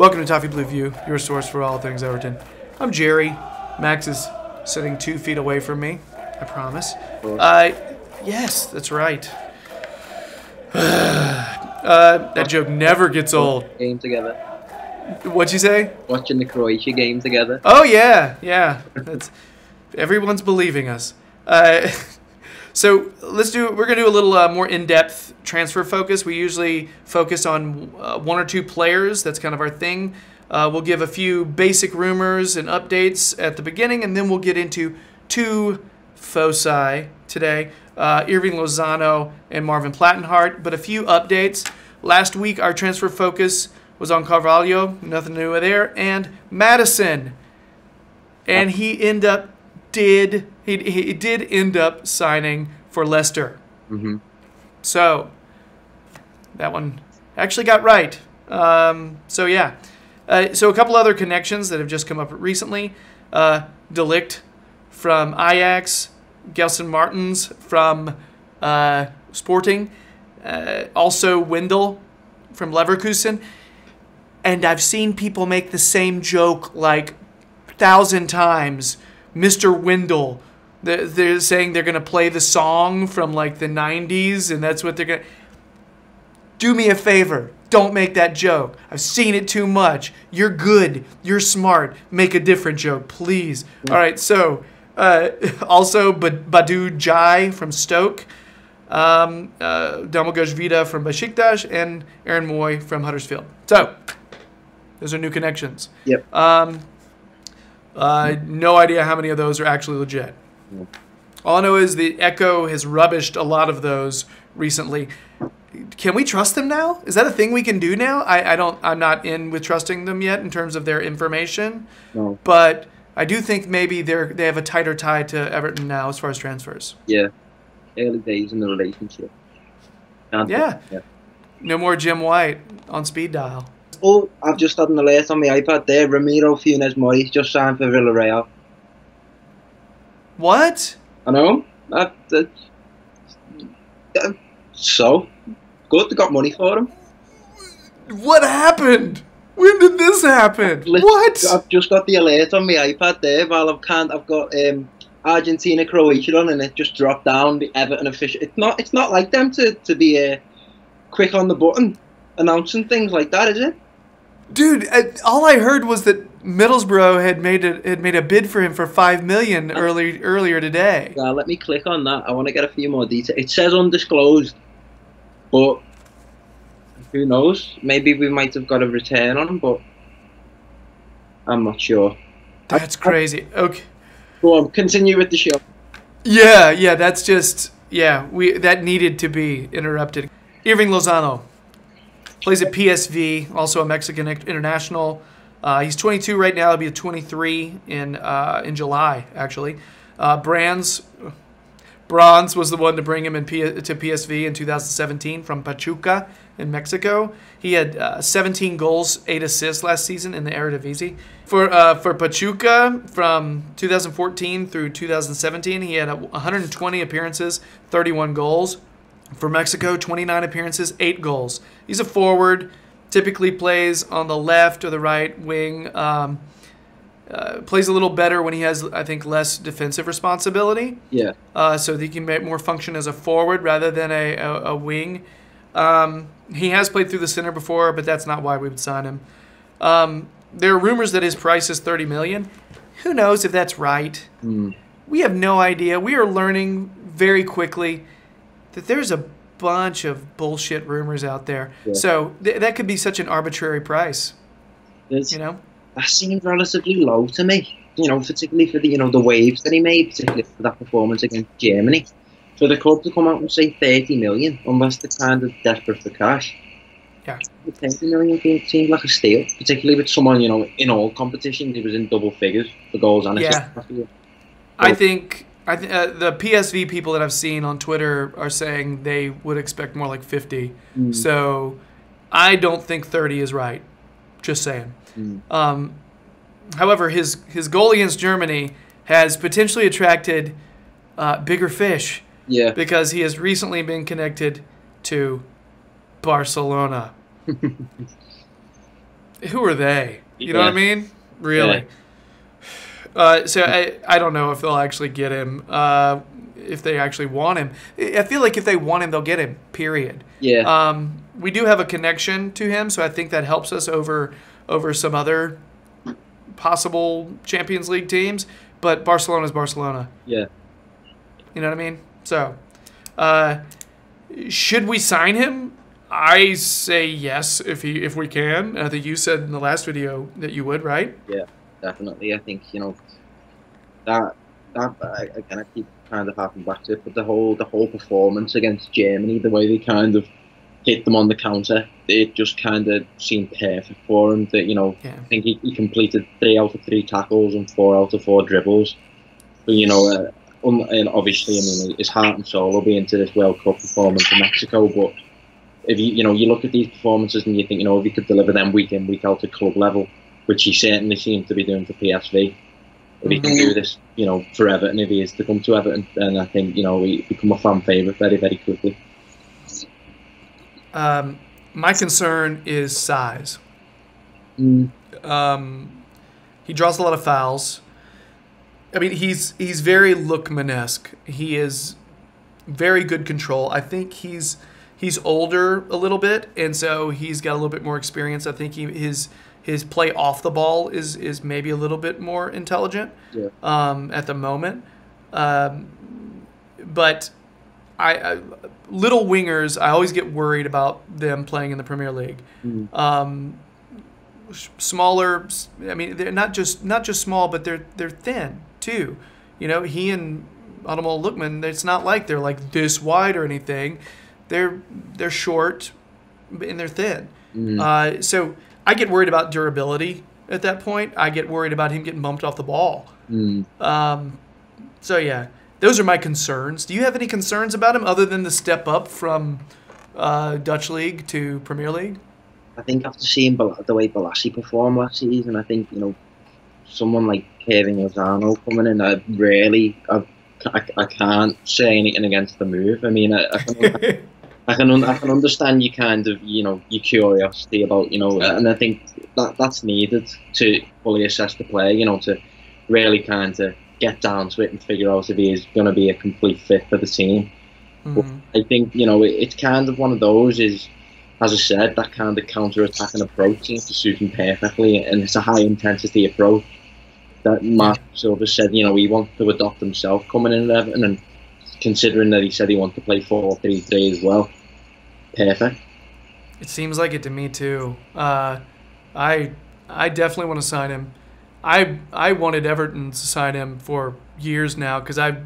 Welcome to Toffee Blue View, your source for all things Everton. I'm Gerry. Max is sitting 2 feet away from me, I promise. Yes, that's right. That joke never gets old. Game together. What'd you say? Watching the Croatia game together. Oh yeah. That's everyone's believing us. So we're gonna do a little more in-depth transfer focus. We usually focus on one or two players. That's kind of our thing. We'll give a few basic rumors and updates at the beginning, and then we'll get into two foci today. Hirving, Lozano, and Marvin Plattenhardt. But a few updates. Last week, our transfer focus was on Carvalho. Nothing new there. And Madison. And he did end up signing for Leicester. Mm-hmm. So that one actually got right. So a couple other connections that have just come up recently. Delict from Ajax, Gelson Martins from Sporting, also Wendell from Leverkusen. And I've seen people make the same joke like 1,000 times. Mr. Wendell. They're saying they're going to play the song from like the 90s, and that's what they're going to... Do me a favor. Don't make that joke. I've seen it too much. You're good. You're smart. Make a different joke, please. All right, so also Badu Jai from Stoke, Domagoj Vida from Besiktas, and Aaron Moy from Huddersfield. So those are new connections. Yep. No idea how many of those are actually legit. Yeah. All I know is the Echo has rubbished a lot of those recently. Can we trust them now? Is that a thing we can do now? I'm not in with trusting them yet in terms of their information. No. But I do think maybe they have a tighter tie to Everton now as far as transfers. Yeah. Early days in the relationship. Yeah. No more Jim White on speed dial. Oh, I've just had an alert on my iPad there. Ramiro Funes Mori just signed for Villarreal. What? I know. So, good. They got money for him. What happened? When did this happen? What? I've just got the alert on my iPad there while I've got Argentina, Croatia on, and it just dropped down the Everton official. It's not like them to be quick on the button announcing things like that, is it? Dude, all I heard was that Middlesbrough had made a bid for him for $5 million earlier today. Yeah, let me click on that. I want to get a few more details. It says undisclosed, but who knows? Maybe we might have got a return on him, but I'm not sure. That's crazy. Okay. Go on, continue with the show. Yeah, that's just that needed to be interrupted. Hirving Lozano. Plays at PSV, also a Mexican international. He's 22 right now. He'll be 23 in July, actually. Bronze was the one to bring him to PSV in 2017 from Pachuca in Mexico. He had 17 goals, 8 assists last season in the Eredivisie. For Pachuca, from 2014 through 2017, he had 120 appearances, 31 goals. For Mexico, 29 appearances, 8 goals. He's a forward, typically plays on the left or the right wing. Plays a little better when he has, I think, less defensive responsibility. Yeah. So that he can make more function as a forward rather than a wing. He has played through the center before, but that's not why we would sign him. There are rumors that his price is $30 million. Who knows if that's right? We have no idea. We are learning very quickly that there's a bunch of bullshit rumors out there. Yeah. So that could be such an arbitrary price. That seems relatively low to me. Particularly for the waves that he made, particularly for that performance against Germany. For the club to come out and say 30 million, unless they're kind of desperate for cash. Yeah. 30 million seemed like a steal, particularly with someone, in all competitions, he was in double figures for goals and assists. Yeah. I think the PSV people that I've seen on Twitter are saying they would expect more like 50. So I don't think 30 is right. Just saying. However, his goal against Germany has potentially attracted bigger fish. Yeah. Because he has recently been connected to Barcelona. who are they? You know what I mean? Really. Yeah. So I don't know if they'll actually get him. If they actually want him, I feel like if they want him, they'll get him. Period. Yeah. We do have a connection to him, so I think that helps us over some other possible Champions League teams. But Barcelona's Barcelona. Yeah. You know what I mean? So, should we sign him? I say yes if we can. I think you said in the last video that you would, right? Yeah, definitely. I think that again, I keep kind of harping back to it, but the whole performance against Germany, the way they kind of hit them on the counter, it just kind of seemed perfect for him. That I think he completed 3 out of 3 tackles and 4 out of 4 dribbles. But and obviously, I mean, his heart and soul will be into this World Cup performance in Mexico. But if you look at these performances and you think, if he could deliver them week in, week out at club level, which he certainly seems to be doing for PSV, if he can do this, for Everton, if he is to come to Everton, then I think, he become a fan favourite very, very quickly. My concern is size. He draws a lot of fouls. I mean, he's very Lookman-esque. He is very good control. I think he's older a little bit, and so he's got a little bit more experience. I think his play off the ball is maybe a little bit more intelligent at the moment. But little wingers, I always get worried about them playing in the Premier League. Smaller, I mean, they're not just small, but they're thin too. He and Ademola Lookman, it's not like they're like this wide or anything. They're short and they're thin. So I get worried about durability at that point. I get worried about him getting bumped off the ball. So yeah, those are my concerns. Do you have any concerns about him other than the step up from Dutch League to Premier League? I think after seeing the way Balassi performed last season, I think someone like Hirving Lozano coming in, I can't say anything against the move. I mean, I can understand you kind of your curiosity about and I think that's needed to fully assess the player, to really kind of get down to it and figure out if he is going to be a complete fit for the team. But I think it's kind of one of those is, as I said, that kind of counter-attacking approach seems to suit him perfectly, and it's a high-intensity approach that Mark Silva said, he wants to adopt himself coming in at Everton, and considering that he said he wants to play 4-3-3 as well, perfect. It seems like it to me too. I definitely want to sign him. I wanted Everton to sign him for years now because I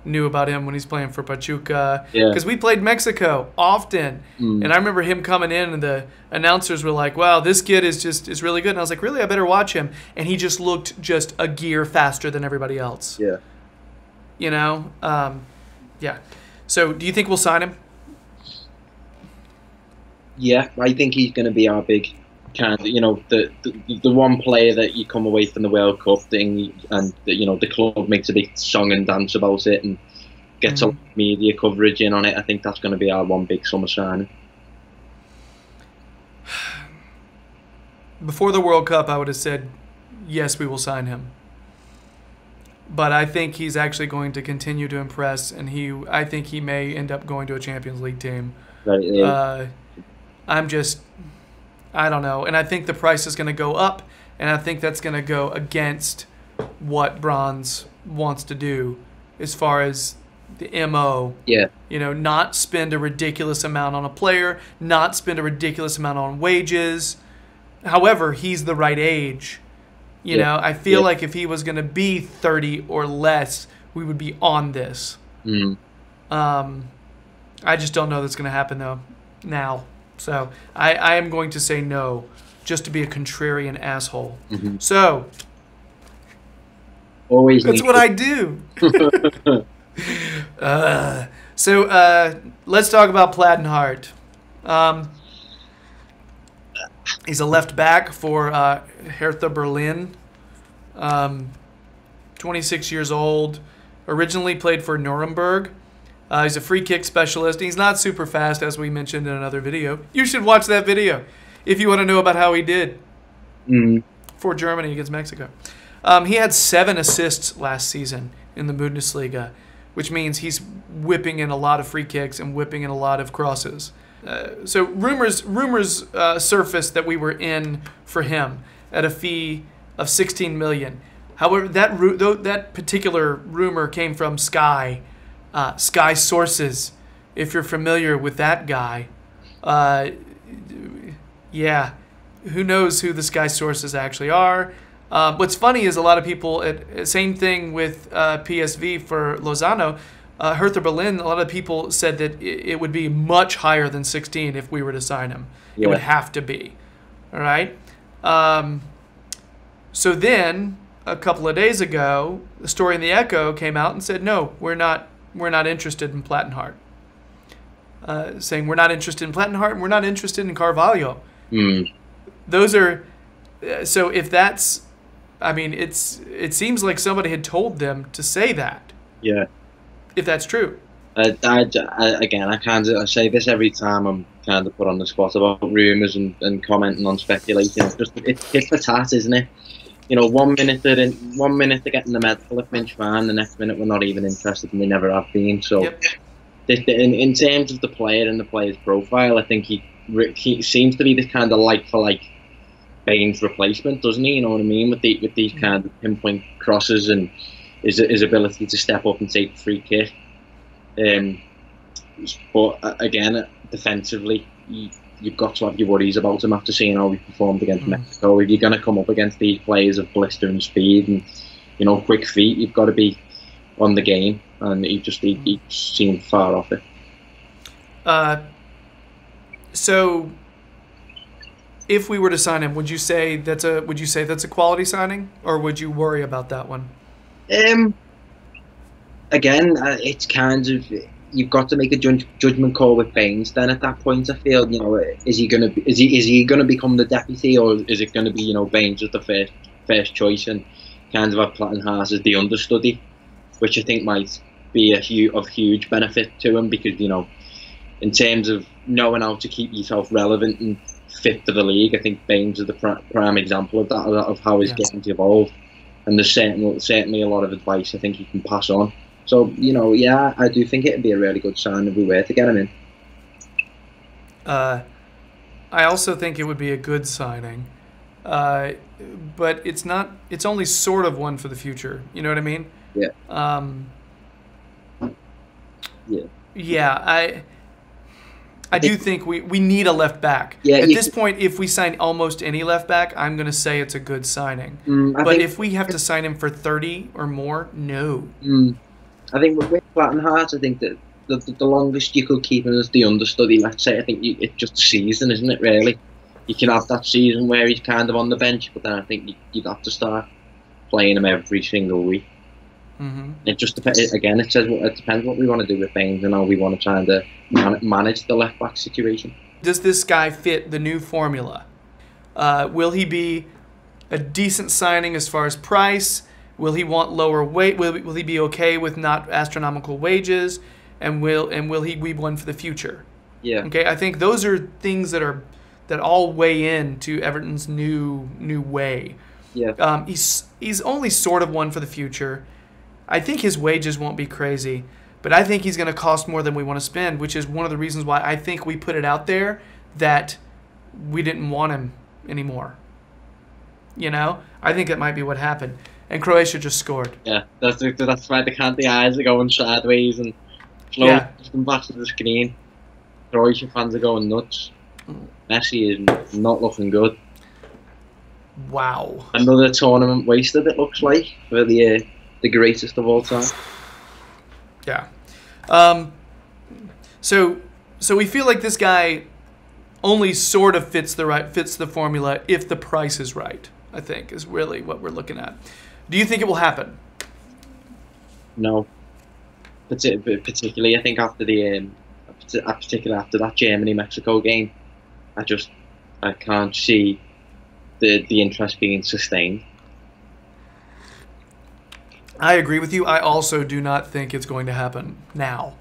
knew about him when he's playing for Pachuca. Because we played Mexico often, and I remember him coming in, and the announcers were like, "Wow, this kid is really good." And I was like, "Really? I better watch him." And he just looked just a gear faster than everybody else. Yeah. Yeah. So, do you think we'll sign him? Yeah, I think he's going to be our big kind of, the one player that you come away from the World Cup thing and, the club makes a big song and dance about it and gets a media coverage in on it. I think that's going to be our one big summer signing. Before the World Cup, I would have said, yes, we will sign him. But I think he's actually going to continue to impress, and I think he may end up going to a Champions League team. Right. I don't know. And I think the price is going to go up, and I think that's going to go against what Bronze wants to do as far as the MO. Yeah. Not spend a ridiculous amount on a player, not spend a ridiculous amount on wages. However, he's the right age. I feel like if he was going to be 30 or less, we would be on this. I just don't know that's going to happen, though, now. So I am going to say no, just to be a contrarian asshole. So always that's what I do. So let's talk about Plattenhardt. He's a left back for Hertha Berlin. 26 years old. Originally played for Nuremberg. He's a free kick specialist. He's not super fast, as we mentioned in another video. You should watch that video if you want to know about how he did. for Germany against Mexico. He had 7 assists last season in the Bundesliga, which means he's whipping in a lot of free kicks and whipping in a lot of crosses. So rumors surfaced that we were in for him at a fee of 16 million. However, that particular rumor came from Sky sources. If you're familiar with that guy, yeah, who knows who the Sky sources actually are? What's funny is a lot of people, same thing with PSV for Lozano, Hertha Berlin, a lot of people said that it would be much higher than 16 if we were to sign him. Yeah. It would have to be. All right? So then, a couple of days ago, the story in the Echo came out and said, no, we're not interested in Plattenhardt. Saying we're not interested in Plattenhardt and we're not interested in Carvalho. Those are... So if that's... I mean, it seems like somebody had told them to say that. Yeah. If that's true. Again, I say this every time I'm kind of put on the spot about rumours and commenting on speculation. It's tit for tat, isn't it? You know, 1 minute they're getting the medical if Minch fine, the next minute we're not even interested and they never have been. So, yep. In terms of the player and the player's profile, I think he seems to be this kind of like-for-like Baines replacement, doesn't he? You know what I mean? With these kind of pinpoint crosses and his ability to step up and take the free kick. But again, defensively, you've got to have your worries about him after seeing how he performed against Mexico. If you're going to come up against these players of blistering speed and quick feet, you've got to be on the game, and he seemed far off it. So, if we were to sign him, would you say that's a quality signing, or would you worry about that one? Again, it's kind of, you've got to make a judgment call with Baines. Then at that point, I feel, is he gonna become the deputy, or is it going to be Baines as the first choice and kind of have Plattenhardt as the understudy, which I think might be of huge benefit to him, because in terms of knowing how to keep yourself relevant and fit for the league, I think Baines is the prime example of that, of how he's getting to evolve. And there's certainly a lot of advice I think he can pass on. So, yeah, I do think it'd be a really good sign if we were to get him in. I also think it would be a good signing. But it's only sort of one for the future. You know what I mean? Yeah. Yeah, I do think we need a left back. Yeah, At this point, if we sign almost any left back, I'm going to say it's a good signing. But if we have to sign him for 30 or more, no. I think with Plattenhardt, I think that the longest you could keep him as the understudy, let's say, I think it's just a season, isn't it, really? You can have that season where he's kind of on the bench, but then I think you'd have to start playing him every single week. It just depends. Again, it depends what we want to do with Baines and how we want to try and manage the left back situation. Does this guy fit the new formula? Will he be a decent signing as far as price? Will he want lower wage? Will he be okay with not astronomical wages? And will he be one for the future? Yeah. Okay, I think those are things that all weigh in to Everton's new way. Yeah. He's only sort of one for the future. I think his wages won't be crazy, but I think he's going to cost more than we want to spend, which is one of the reasons why I think we put it out there that we didn't want him anymore. I think that might be what happened. And Croatia just scored. Yeah, that's why the eyes are going sideways and floating back to the screen. Croatia fans are going nuts. Messi is not looking good. Wow. Another tournament wasted, it looks like, for the greatest of all time. Yeah. So we feel like this guy only sort of fits the formula if the price is right, I think, is really what we're looking at. Do you think it will happen? No. Particularly, I think after after that Germany-Mexico game, I can't see the interest being sustained. I agree with you. I also do not think it's going to happen now.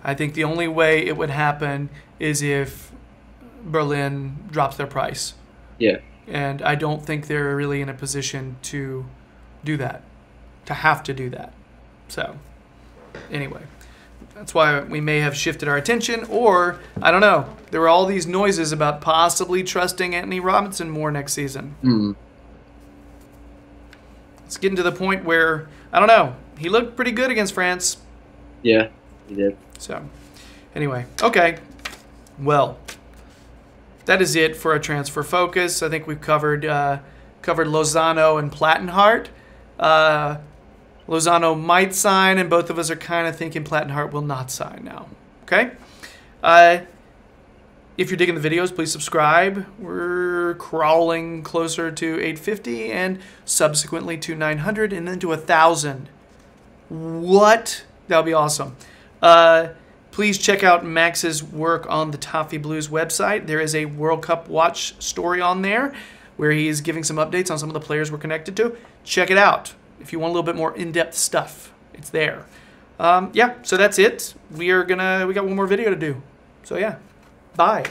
I think the only way it would happen is if Berlin drops their price. Yeah. And I don't think they're really in a position to do that, to have to do that. So, anyway, that's why we may have shifted our attention, or, I don't know, there were all these noises about possibly trusting Anthony Robinson more next season. It's getting to the point where, I don't know, he looked pretty good against France. Yeah, he did. So, anyway, okay. Well, that is it for a transfer focus. I think we've covered Lozano and Plattenhardt. Lozano might sign, and both of us are kind of thinking Plattenhardt will not sign now. Okay? If you're digging the videos, please subscribe. We're crawling closer to 850 and subsequently to 900 and then to 1,000. What? That would be awesome. Please check out Max's work on the Toffee Blues website. There is a World Cup watch story on there where he's giving some updates on some of the players we're connected to. Check it out. If you want a little bit more in-depth stuff, it's there. Yeah, so that's it. We got one more video to do. So yeah, bye.